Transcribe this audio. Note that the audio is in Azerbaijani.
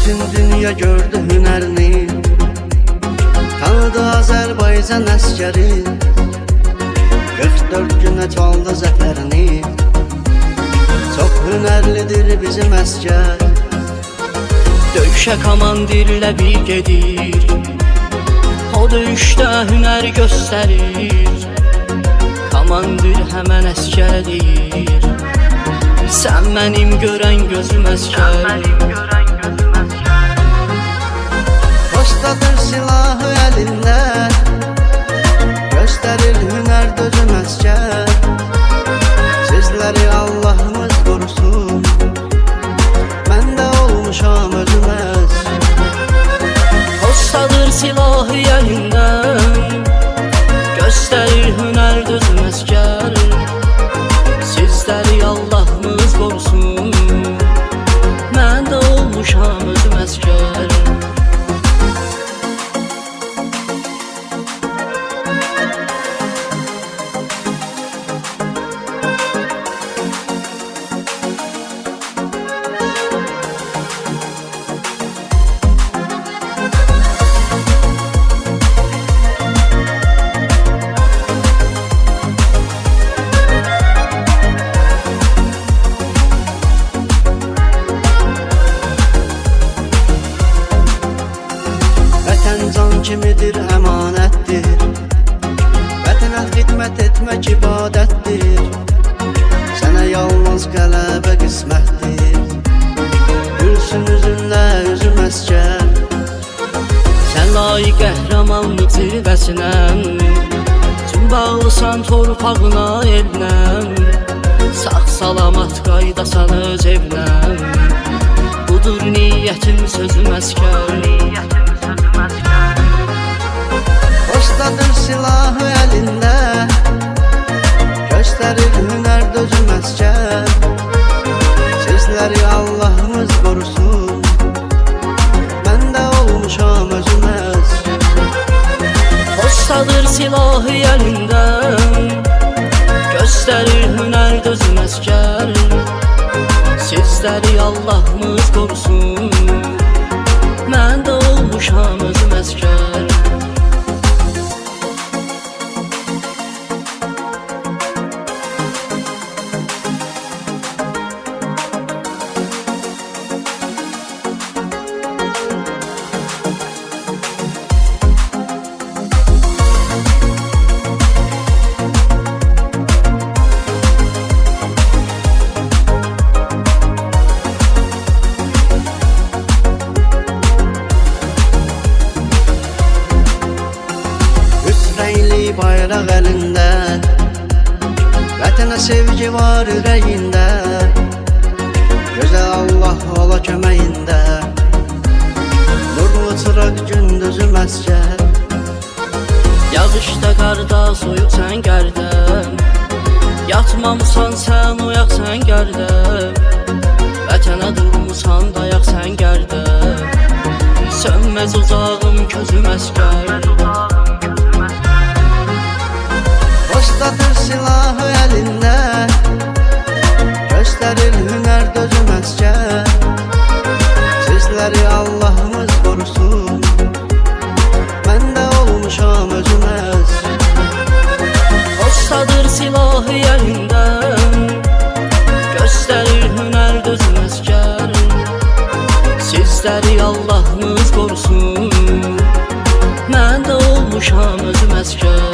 Bütün dünya gördü hünərini, tanıdı Azərbaycan əskəri. 44 günə çaldı zəfərini, çox hünərlidir bizim əskər. Döyüşə komandirlə bir gedir, o döyüşdə hünər göstərir. Komandir həmən əskərə deyir, sən mənim görən gözüm əskər. Postadır silahı əlində, göstərir hünər dözüm əskər. Sizləri Allahımız qorusun, mən də olmuşam özüm əskər. Postadır silahı əlində, göstərir hünər dözüm əskər. Sizləri Allahımız qorusun, mən də olmuşam özüm əskər. Can kimidir, əmanətdir. Vətənə xidmət etmək ibadətdir. Sənə yalnız qələbə qismətdir. Gülsün üzünlə üzüm əskər. Sən layiq qəhrəmanlıq zirvəsinəm, tüm bağlısan torpağına, elinəm. Sağ salamat qaydasan öz evinəm, budur niyyətim sözüm əskər. Postadır silahı əlində, göstərir hünər dözüm əskər. Sizləri Allahımız qorusun, mən də olmuşam özüm əskər. Postadır silahı əlində, göstərir hünər dözüm əskər. Sizləri Allahımız qorusun, mən də olmuşam özüm əskər. Bayraq əlində, vətənə sevgi var ürəyində. Gözəl Allah ola köməyində, nurlu çıraq gündüzüm əskər. Yağışda, qarda, soyuq sən gərdəm, yatmamısan sən, oyaq sən gərdəm. Vətənə durmusan, dayaq sən gərdəm, sönməz ocağım közüm əskər. Postadır silahı əlində, göstərir hünər dözüm əskər. Sizləri Allahımız qorusun, mən də olmuşam özüm əskər. Postadır silahı əlində, göstərir hünər dözüm əskər. Sizləri Allahımız qorusun, mən də olmuşam özüm əskər.